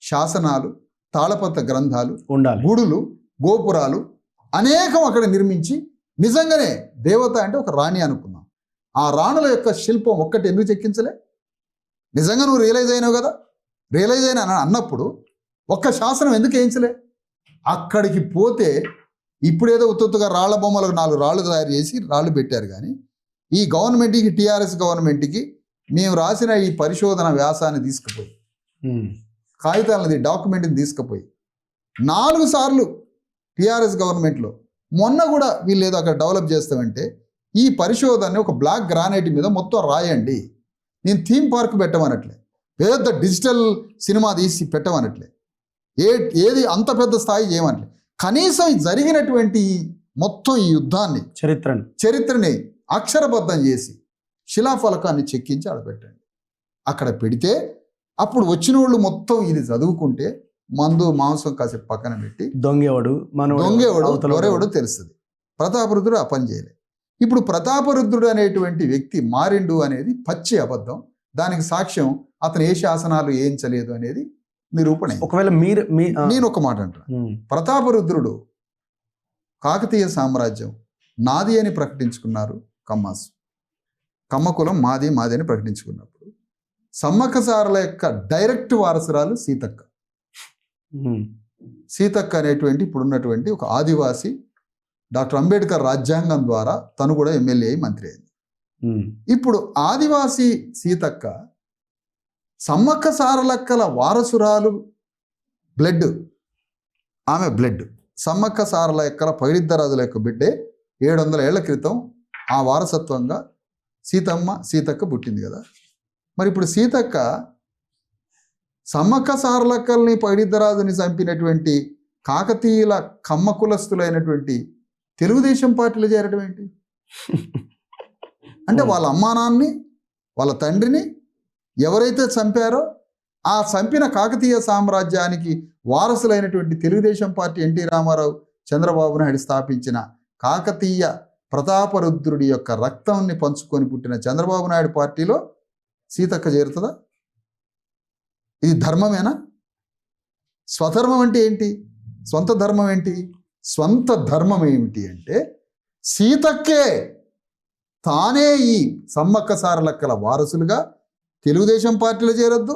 శాసనాలు, తాళపత్ర గ్రంథాలు ఉండాలి, గుడులు, గోపురాలు అనేకం అక్కడ నిర్మించి నిజంగానే దేవత అంటే ఒక రాణి అనుకున్నాం. ఆ రాణుల యొక్క శిల్పం ఒక్కటి ఎందుకు చెక్కించలే? నిజంగా నువ్వు రియలైజ్ అయినావు కదా, రియలైజ్ అయినా అన్నప్పుడు ఒక్క శాసనం ఎందుకు వేయించలే? అక్కడికి పోతే ఇప్పుడేదో ఉత్తుగా రాళ్ల బొమ్మలకు 4 రాళ్ళు తయారు చేసి రాళ్ళు పెట్టారు. కానీ ఈ గవర్నమెంట్కి, టీఆర్ఎస్ గవర్నమెంట్కి మేము రాసిన ఈ పరిశోధన వ్యాసాన్ని తీసుకుపోయి, కాగితాలది డాక్యుమెంట్ని తీసుకుపోయి 4 సార్లు టీఆర్ఎస్ గవర్నమెంట్లో, మొన్న కూడా వీళ్ళు ఏదో అక్కడ డెవలప్ చేస్తామంటే ఈ పరిశోధనని ఒక బ్లాక్ గ్రానైట్ మీద మొత్తం రాయండి, నేను థీమ్ పార్క్ పెట్టమనట్లే, పెద్ద డిజిటల్ సినిమా తీసి పెట్టమనట్లే, ఏది అంత పెద్ద స్థాయి చేయమనట్లే, కనీసం జరిగినటువంటి మొత్తం ఈ యుద్ధాన్ని, చరిత్రని అక్షరబద్ధం చేసి శిలాఫలకాన్ని చెక్కించి ఆడ పెట్టండి. అక్కడ పెడితే అప్పుడు వచ్చిన వాళ్ళు మొత్తం ఇది చదువుకుంటే మందు మాంసం కాసేపు పక్కన పెట్టి దొంగేవాడు దొరేవాడు తెలుస్తుంది. ప్రతాపరుద్రుడు ఆ పని చేయలే. ఇప్పుడు ప్రతాపరుద్రుడు అనేటువంటి వ్యక్తి మారిండు అనేది పచ్చి అబద్ధం. దానికి సాక్ష్యం అతను ఏ శాసనాలు వేయించలేదు అనేది నిరూపణ. ఒకవేళ నేను ఒక మాట అంటాను, ప్రతాపరుద్రుడు కాకతీయ సామ్రాజ్యం నాది అని ప్రకటించుకున్నారు కమ్మాసు. కమ్మ కులం మాది అని ప్రకటించుకున్నప్పుడు సమ్మక్క సారల యొక్క డైరెక్ట్ వారసురాలు సీతక్క. సీతక్క అనేటువంటి ఇప్పుడున్నటువంటి ఒక ఆదివాసి, డాక్టర్ అంబేద్కర్ రాజ్యాంగం ద్వారా తను కూడా ఎమ్మెల్యే అయి మంత్రి అయింది. ఇప్పుడు ఆదివాసి సీతక్క సమ్మక్క సారలక్కల వారసురాలు బ్లడ్, ఆమె బ్లడ్ సమ్మక్క సారలక్కల పగిడిద్దరాజుల యొక్క బిడ్డే 700 ఏళ్ల క్రితం ఆ వారసత్వంగా సీతక్క పుట్టింది కదా. మరి ఇప్పుడు సీతక్క సమ్మక్క సారలక్కల్ని పగిడిద్దరాజుని చంపినటువంటి కాకతీయుల కమ్మ కులస్తులైనటువంటి తెలుగుదేశం పార్టీలో చేరడం ఏంటి? అంటే వాళ్ళ అమ్మానాన్ని, వాళ్ళ తండ్రిని ఎవరైతే చంపారో ఆ చంపిన కాకతీయ సామ్రాజ్యానికి వారసులైనటువంటి తెలుగుదేశం పార్టీ, ఎన్టీ రామారావు, చంద్రబాబు నాయుడు స్థాపించిన కాకతీయ ప్రతాపరుద్రుడి యొక్క రక్తాన్ని పంచుకొని పుట్టిన చంద్రబాబు నాయుడు పార్టీలో సీతక్క చేరుతుందా? ఇది ధర్మమేనా? స్వధర్మం అంటే ఏంటి? స్వంత ధర్మం ఏంటి? స్వంత ధర్మం ఏమిటి అంటే సీతక్కే తానే ఈ సమ్మక్క సారలక్కల వారసులుగా తెలుగుదేశం పార్టీలో చేరొద్దు,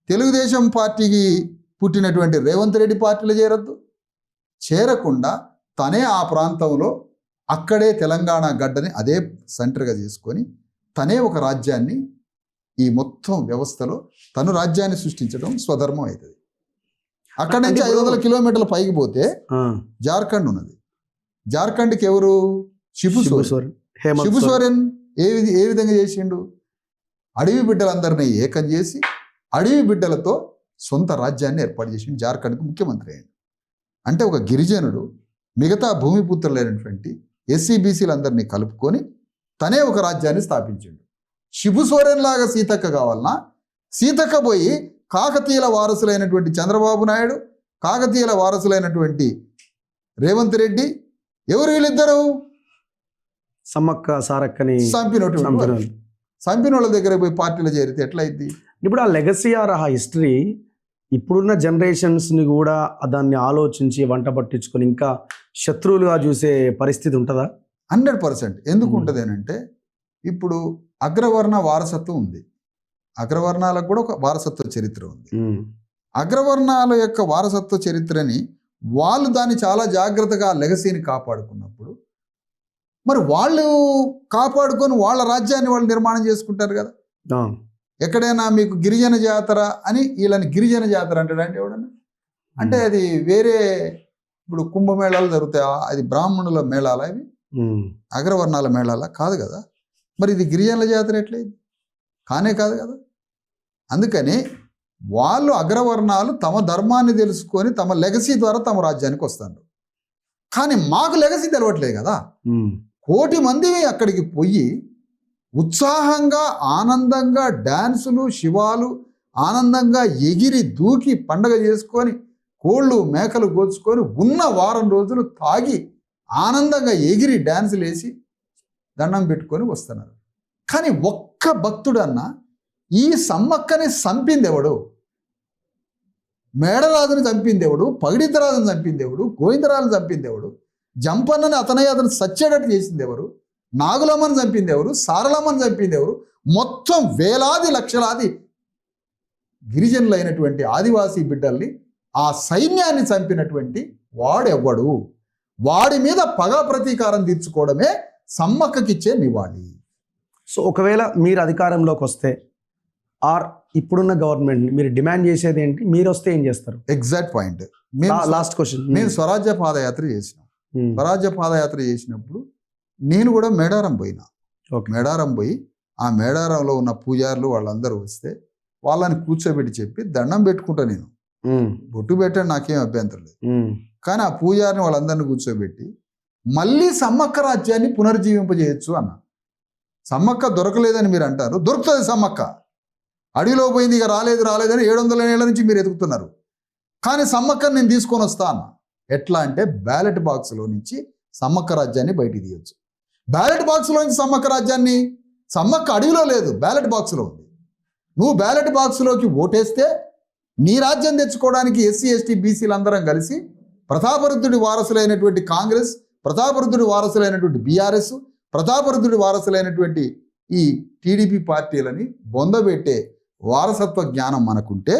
తెలుగుదేశం పార్టీకి పుట్టినటువంటి రేవంత్ రెడ్డి పార్టీలో చేరకుండా తనే ఆ ప్రాంతంలో అక్కడే తెలంగాణ గడ్డని అదే సెంటర్గా చేసుకొని తనే ఒక రాజ్యాన్ని, ఈ మొత్తం వ్యవస్థలో తను రాజ్యాన్ని సృష్టించడం స్వధర్మం అవుతుంది. అక్కడి నుంచి 500 కిలోమీటర్ల పైకి పోతే జార్ఖండ్ ఉన్నది. జార్ఖండ్కి ఎవరు? శిబు సోరెన్ ఏ విధంగా చేసిండు? అడవి బిడ్డలందరినీ ఏకం చేసి అడవి బిడ్డలతో సొంత రాజ్యాన్ని ఏర్పాటు చేసిండు. జార్ఖండ్కి ముఖ్యమంత్రి అయ్యాడు. అంటే ఒక గిరిజనుడు మిగతా భూమిపుత్రులైనటువంటి ఎస్సీ-బీసీలందరినీ కలుపుకొని తనే ఒక రాజ్యాన్ని స్థాపించిండు. శిబు సోరెన్ లాగా సీతక్క కావాలన్నా సీతక్క పోయి కాకతీయుల వారసులైనటువంటి చంద్రబాబు నాయుడు, కాకతీయుల వారసులైనటువంటి రేవంత్ రెడ్డి, ఎవరు వీళ్ళిద్దరు? సమ్మక్క సారక్కని చంపినోటి. చంపిన వాళ్ళ దగ్గర పోయి పార్టీలో చేరితే ఎట్లయింది? ఇప్పుడు ఆ లెగసీ ఆర్ ఆ హిస్టరీ ఇప్పుడున్న జనరేషన్స్ని కూడా దాన్ని ఆలోచించి వంట పట్టించుకొని ఇంకా శత్రువులుగా చూసే పరిస్థితి ఉంటుందా? 100%. ఎందుకు ఉంటుంది అంటే ఇప్పుడు అగ్రవర్ణ వారసత్వం ఉంది, అగ్రవర్ణాలకు కూడా ఒక వారసత్వ చరిత్ర ఉంది. అగ్రవర్ణాల యొక్క వారసత్వ చరిత్రని వాళ్ళు దాన్ని చాలా జాగ్రత్తగా లెగసీని కాపాడుకున్నప్పుడు మరి వాళ్ళు కాపాడుకొని వాళ్ళ రాజ్యాన్ని వాళ్ళు నిర్మాణం చేసుకుంటారు కదా. ఎక్కడైనా మీకు గిరిజన జాతర అని వీళ్ళని గిరిజన జాతర అంటాడంటే ఎవడన్నా అంటే అది వేరే. ఇప్పుడు కుంభమేళాలు జరుగుతాయి, అది బ్రాహ్మణుల మేళాలా, ఇవి అగ్రవర్ణాల మేళాలా కాదు కదా. మరి ఇది గిరిజనుల జాతర ఎట్లయింది? కానే కాదు కదా. అందుకని వాళ్ళు అగ్రవర్ణాలు తమ ధర్మాన్ని తెలుసుకొని తమ లెగసీ ద్వారా తమ రాజ్యానికి వస్తారు. కానీ మాకు లెగసీ తెలవట్లేదు కదా. 1,000,000 మంది అక్కడికి పోయి ఉత్సాహంగా ఆనందంగా డ్యాన్సులు శివాలు ఆనందంగా ఎగిరి దూకి పండగ చేసుకొని కోళ్ళు మేకలు కోసుకొని ఉన్న వారం రోజులు తాగి ఆనందంగా ఎగిరి డ్యాన్సులు వేసి దండం పెట్టుకొని వస్తున్నారు. కానీ ఒక్క భక్తుడన్నా ఈ సమ్మక్కని చంపింది ఎవడు? మేడరాజుని చంపింది ఎవడు? పగిడిద్దరాజుని చంపింది ఎవడు? గోవిందరాజుని చంపింది ఎవడు? జంపన్నని అతను సచ్చేటట్టు చేసింది ఎవరు? నాగులమ్మని చంపింది ఎవరు? సారలమ్మని చంపింది ఎవరు? మొత్తం వేలాది లక్షలాది గిరిజనులైనటువంటి ఆదివాసీ బిడ్డల్ని ఆ సైన్యాన్ని చంపినటువంటి వాడెవ్వడు? వాడి మీద పగా ప్రతీకారం తీర్చుకోవడమే సమ్మక్కకిచ్చే నివాళి. సో ఒకవేళ మీరు అధికారంలోకి వస్తే ఆర్ ఇప్పుడున్న గవర్నమెంట్ మీరు డిమాండ్ చేసేది ఏంటి? మీరు వస్తే ఏం చేస్తారు? Exact point. Last question. నేను స్వరాజ్య పాదయాత్ర చేసిన. స్వరాజ్య పాదయాత్ర చేసినప్పుడు నేను కూడా మేడారం పోయినా. మేడారం పోయి ఆ మేడారంలో ఉన్న పూజారులు వాళ్ళందరూ వస్తే వాళ్ళని కూర్చోబెట్టి చెప్పి దండం పెట్టుకుంటా. నేను బొట్టు పెట్టాను, నాకేం అభ్యంతరం లేదు. కానీ ఆ పూజారిని వాళ్ళందరినీ కూర్చోబెట్టి మళ్ళీ సమ్మక్క రాజ్యాన్ని పునర్జీవింపజేయచ్చు అన్న. సమ్మక్క దొరకలేదని మీరు అంటారు, దొరుకుతుంది సమ్మక్క. అడవిలో పోయింది, ఇక రాలేదని 700 ఏళ్ల నుంచి మీరు ఎదుగుతున్నారు. కానీ సమ్మక్కని నేను తీసుకొని వస్తా అన్న. ఎట్లా అంటే బ్యాలెట్ బాక్స్లో నుంచి సమ్మక్క రాజ్యాన్ని బయటికి తీయచ్చు. బ్యాలెట్ బాక్స్లో నుంచి సమ్మక్క రాజ్యాన్ని, సమ్మక్క అడవిలో లేదు, బ్యాలెట్ బాక్స్లో ఉంది. నువ్వు బ్యాలెట్ బాక్స్లోకి ఓటేస్తే నీ రాజ్యం తెచ్చుకోవడానికి ఎస్సీ ఎస్టీ బీసీలు అందరం కలిసి ప్రతాపరుద్రుడి వారసులైనటువంటి కాంగ్రెస్, ప్రతాపరుద్రుడి వారసులైనటువంటి బీఆర్ఎస్, ప్రతాపరుద్రుడి వారసులైనటువంటి ఈ టీడీపీ పార్టీలని బొందబెట్టే వారసత్వ జ్ఞానం మనకుంటే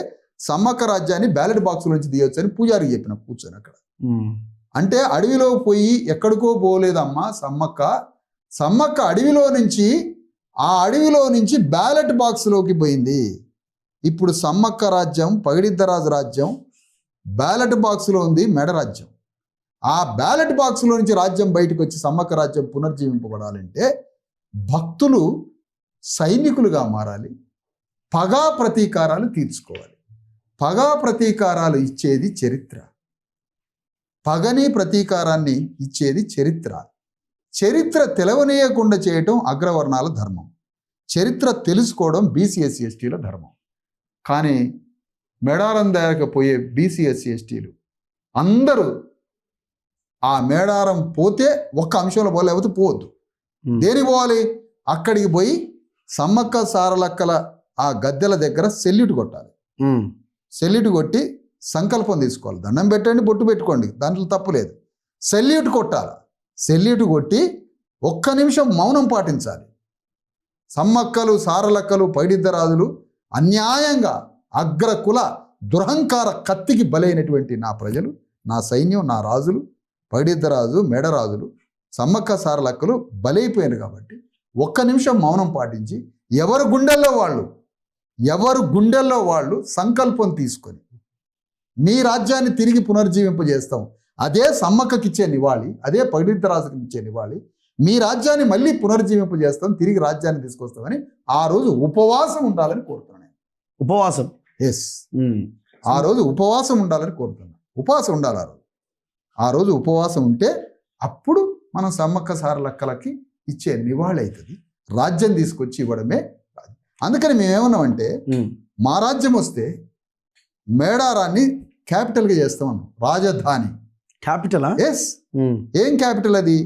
సమ్మక్క రాజ్యాన్ని బ్యాలెట్ బాక్స్ నుంచి తీయొచ్చు అని పూజారికి చెప్పిన కూర్చొని అక్కడ. అంటే అడవిలో పోయి ఎక్కడికో పోలేదమ్మా సమ్మక్క. సమ్మక్క అడవిలో నుంచి బ్యాలెట్ బాక్స్లోకి పోయింది. ఇప్పుడు సమ్మక్క రాజ్యం, పగిడిద్దరాజు రాజ్యం బ్యాలెట్ బాక్స్లో ఉంది, మెడ రాజ్యం. ఆ బ్యాలెట్ బాక్స్లో నుంచి రాజ్యం బయటకు వచ్చి సమ్మక్క రాజ్యం పునర్జీవింపబడాలంటే భక్తులు సైనికులుగా మారాలి, పగా ప్రతీకారాలు తీర్చుకోవాలి. పగా ప్రతీకారాలు ఇచ్చేది చరిత్ర, పగని ప్రతీకారాన్ని ఇచ్చేది చరిత్ర. చరిత్ర తెలవనీయకుండా చేయటం అగ్రవర్ణాల ధర్మం, చరిత్ర తెలుసుకోవడం బీసీ ఎస్సీ ఎస్టీల ధర్మం. కానీ మేడారం దగ్గరకు పోయే బీసీ ఎస్సీ ఎస్టీలు అందరూ ఆ మేడారం పోతే ఒక్క అంశంలో పోలేకపోతే పోవద్దు. దేనికి పోవాలి? అక్కడికి పోయి సమ్మక్క సారలక్కల ఆ గద్దెల దగ్గర సెల్యూట్ కొట్టాలి. సెల్యూట్ కొట్టి సంకల్పం తీసుకోవాలి. దండం పెట్టండి, బొట్టు పెట్టుకోండి, దాంట్లో తప్పు లేదు. సెల్యూట్ కొట్టాలి. సెల్యూట్ కొట్టి ఒక్క నిమిషం మౌనం పాటించాలి. సమ్మక్కలు సారలక్కలు పైడిద్దరాజులు అన్యాయంగా అగ్రకుల దురహంకార కత్తికి బలైనటువంటి నా ప్రజలు, నా సైన్యం, నా రాజులు, పైడిద్దరాజు మేడరాజులు, సమ్మక్క సారలక్కలు బలైపోయారు. కాబట్టి ఒక్క నిమిషం మౌనం పాటించి ఎవరు గుండెల్లో వాళ్ళు సంకల్పం తీసుకొని మీ రాజ్యాన్ని తిరిగి పునర్జీవింపజేస్తాం, అదే సమ్మక్కకి ఇచ్చే నివాళి, అదే పగిడిద్దరాజుకి ఇచ్చే నివాళి, మీ రాజ్యాన్ని మళ్ళీ పునర్జీవింపజేస్తాం, తిరిగి రాజ్యాన్ని తీసుకొస్తామని ఆ రోజు ఉపవాసం ఉండాలని కోరుతున్నాను. ఉపవాసం? ఎస్, ఆ రోజు ఉపవాసం ఉండాలని కోరుతున్నాను. ఉపవాసం ఉండాలి ఆ రోజు ఉపవాసం ఉంటే అప్పుడు మనం సమ్మక్క సారలక్కలకి ఇచ్చే నివాళి అవుతుంది. రాజ్యం తీసుకొచ్చి ఇవ్వడమే. అందుకని మేమేమన్నామంటే మా రాజ్యం వస్తే మేడారాన్ని క్యాపిటల్గా చేస్తామన్నాం, రాజధాని. క్యాపిటలా? ఎస్. ఏం క్యాపిటల్ అది?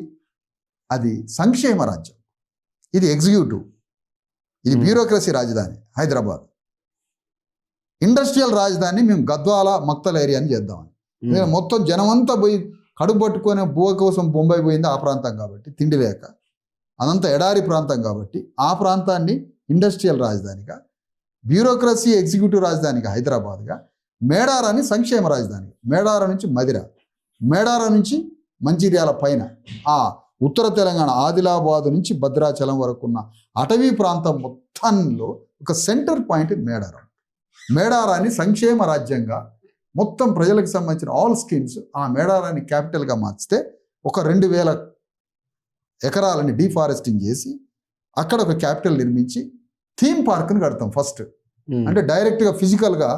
అది సంక్షేమ రాజ్యం. ఇది ఎగ్జిక్యూటివ్, ఇది బ్యూరోక్రసీ రాజధాని హైదరాబాద్. ఇండస్ట్రియల్ రాజధాని మేము గద్వాల మక్తల్ ఏరియా అని చేద్దామని. మొత్తం జనమంతా పోయి కడుపు పట్టుకొని బువ్వ కోసం బొంబాయి పోయింది ఆ ప్రాంతం కాబట్టి, తిండి లేక. అదంతా ఎడారి ప్రాంతం కాబట్టి ఆ ప్రాంతాన్ని ఇండస్ట్రియల్ రాజధానిగా, బ్యూరోక్రసీ ఎగ్జిక్యూటివ్ రాజధానిగా హైదరాబాద్గా, మేడారాన్ని సంక్షేమ రాజధాని, మేడార నుంచి మదిర, మేడార నుంచి మంచిర్యాల పైన ఆ ఉత్తర తెలంగాణ ఆదిలాబాద్ నుంచి భద్రాచలం వరకు ఉన్న అటవీ ప్రాంతం మొత్తంలో ఒక సెంటర్ పాయింట్ మేడారం. మేడారాన్ని సంక్షేమ రాజ్యంగా మొత్తం ప్రజలకు సంబంధించిన ఆల్ స్కీమ్స్ ఆ మేడారాన్ని క్యాపిటల్గా మార్చితే ఒక 2000 ఎకరాలని డీఫారెస్టింగ్ చేసి అక్కడ ఒక క్యాపిటల్ నిర్మించి థీమ్ పార్క్ని కడతాం ఫస్ట్. అంటే డైరెక్ట్గా ఫిజికల్గా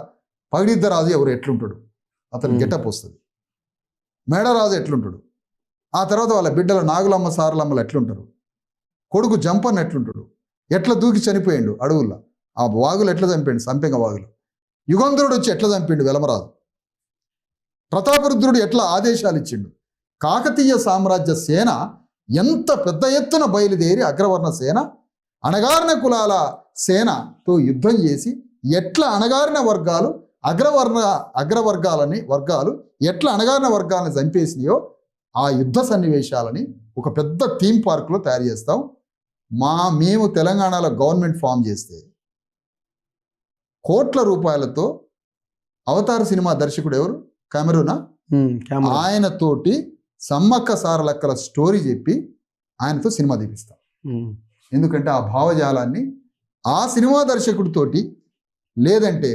పగిడిద్దరాజు ఎవరు ఎట్లుంటాడు, అతను గెటప్ వస్తుంది. మేడరాజు ఎట్లుంటాడు, ఆ తర్వాత వాళ్ళ బిడ్డలు నాగులమ్మ సారలమ్మలు ఎట్లుంటారు, కొడుకు జంపన్ ఎట్లుంటాడు, ఎట్లా దూకి చనిపోయిండు అడవుల్లో, ఆ వాగులు ఎట్లా చంపాడు సంపెంగ వాగులు, యుగంధరుడు వచ్చి ఎట్లా చంపిండు వెలమరాజు, ప్రతాపరుద్రుడు ఎట్లా ఆదేశాలు ఇచ్చిండు, కాకతీయ సామ్రాజ్య సేన ఎంత పెద్ద ఎత్తున బయలుదేరి అగ్రవర్ణ సేన అణగారిన కులాల సేనతో యుద్ధం చేసి ఎట్లా అణగారిన వర్గాలు వర్గాలు ఎట్లా అణగారిన వర్గాలను చంపేసినాయో ఆ యుద్ధ సన్నివేశాలని ఒక పెద్ద థీమ్ పార్క్లో తయారు చేస్తాం. మేము తెలంగాణలో గవర్నమెంట్ ఫామ్ చేస్తే కోట్ల రూపాయలతో అవతార్ సినిమా దర్శకుడు ఎవరు, కెమెరూనా, ఆయనతోటి సమ్మక్క సారలక్కల స్టోరీ చెప్పి ఆయనతో సినిమా తీపిస్తాం. ఎందుకంటే ఆ భావజాలాన్ని ఆ సినిమా దర్శకుడితోటి, లేదంటే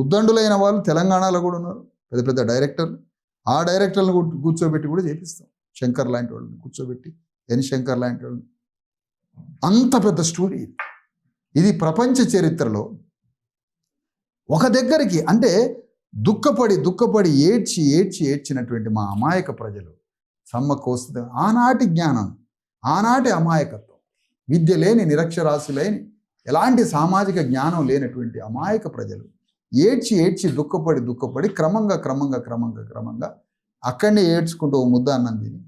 ఉద్దండులైన వాళ్ళు తెలంగాణలో కూడా ఉన్నారు పెద్ద పెద్ద డైరెక్టర్లు, ఆ డైరెక్టర్లను కూర్చోబెట్టి కూడా చేపిస్తాం. శంకర్ లాంటి వాళ్ళని కూర్చోబెట్టి, ఎన్ శంకర్ లాంటి వాళ్ళని. అంత పెద్ద స్టోరీ ఇది ప్రపంచ చరిత్రలో. ఒక దగ్గరికి అంటే దుఃఖపడి ఏడ్చినటువంటి మా అమాయక ప్రజలు సమ్మక్క వస్తుంది. ఆనాటి జ్ఞానం, ఆనాటి అమాయకత్వం, విద్య లేని నిరక్షరాస్యులైన ఎలాంటి సామాజిక జ్ఞానం లేనటువంటి అమాయక ప్రజలు ఏడ్చి దుఃఖపడి క్రమంగా అక్కడనే ఏడ్చుకుంటూ ఓ ముద్ద అన్నం తిని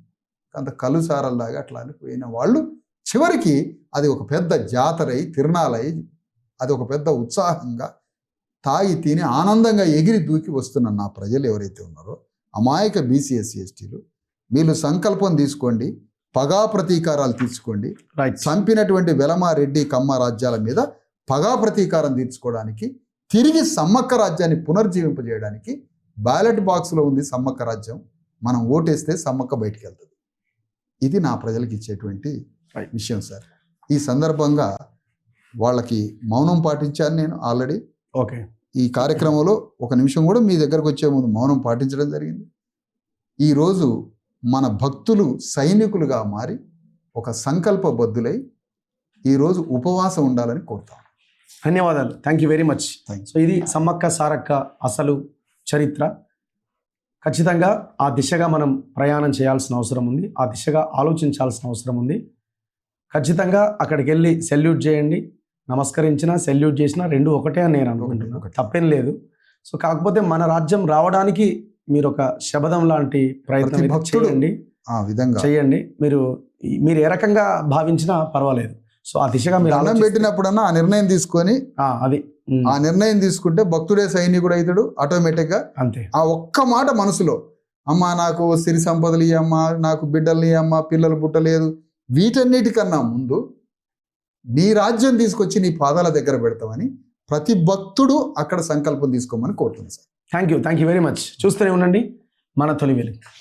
అంత కలుసారల్లాగా అట్లా అనిపోయిన వాళ్ళు చివరికి అది ఒక పెద్ద జాతరై తిరునాళై అది ఒక పెద్ద ఉత్సాహంగా తాగి తిని ఆనందంగా ఎగిరి దూకి వస్తున్న నా ప్రజలు ఎవరైతే ఉన్నారో అమాయక బీసీఎస్సీ ఎస్టీలు, వీళ్ళు సంకల్పం తీసుకోండి, పగా ప్రతీకారాలు తీర్చుకోండి. చంపినటువంటి వెలమ రెడ్డి కమ్మ రాజ్యాల మీద పగా ప్రతీకారం తీర్చుకోవడానికి, తిరిగి సమ్మక్క రాజ్యాన్ని పునర్జీవింపజేయడానికి బ్యాలెట్ బాక్స్లో ఉంది సమ్మక్క రాజ్యం. మనం ఓటేస్తే సమ్మక్క బయటికి వెళ్తుంది. ఇది నా ప్రజలకు ఇచ్చేటువంటి విషయం సార్. ఈ సందర్భంగా వాళ్ళకి మౌనం పాటించాను నేను ఆల్రెడీ. ఓకే, ఈ కార్యక్రమంలో ఒక నిమిషం కూడా మీ దగ్గరకు వచ్చే ముందు మౌనం పాటించడం జరిగింది. ఈరోజు మన భక్తులు సైనికులుగా మారి ఒక సంకల్పబద్ధులై ఈరోజు ఉపవాసం ఉండాలని కోరుతాం. ధన్యవాదాలు. Thank you very much. So ఇది సమ్మక్క సారక్క అసలు చరిత్ర. ఖచ్చితంగా ఆ దిశగా మనం ప్రయాణం చేయాల్సిన అవసరం ఉంది, ఆ దిశగా ఆలోచించాల్సిన అవసరం ఉంది. ఖచ్చితంగా అక్కడికి వెళ్ళి సెల్యూట్ చేయండి, నమస్కరించినా సెల్యూట్ చేసినా రెండు ఒకటే అని నేను అనుకుంటున్నాను, తప్పేం లేదు. సో కాకపోతే మన రాజ్యం రావడానికి మీరు ఒక శబదం లాంటి ప్రయత్నం చేయండి, ఆ విధంగా చేయండి. మీరు ఏ రకంగా భావించినా పర్వాలేదు. సో ఆ దిశగా మీరు అన్నం పెట్టినప్పుడన్నా ఆ నిర్ణయం తీసుకొని ఆ నిర్ణయం తీసుకుంటే భక్తుడే సైనికుడు అవుతాడు ఆటోమేటిక్గా. అంతే. ఆ ఒక్క మాట మనసులో, అమ్మ నాకు సిరి సంపదలు ఇయ్యమ్మా, నాకు బిడ్డలు ఇయ్యమ్మా, పిల్లలు పుట్టలేదు, వీటన్నిటికన్నా ముందు నీ రాజ్యం తీసుకొచ్చి నీ పాదాల దగ్గర పెడతామని ప్రతి భక్తుడు అక్కడ సంకల్పం తీసుకోమని కోరుతుంది sir. Thank you very much. చూస్తూనే ఉండండి మన తొలి వెలుగు.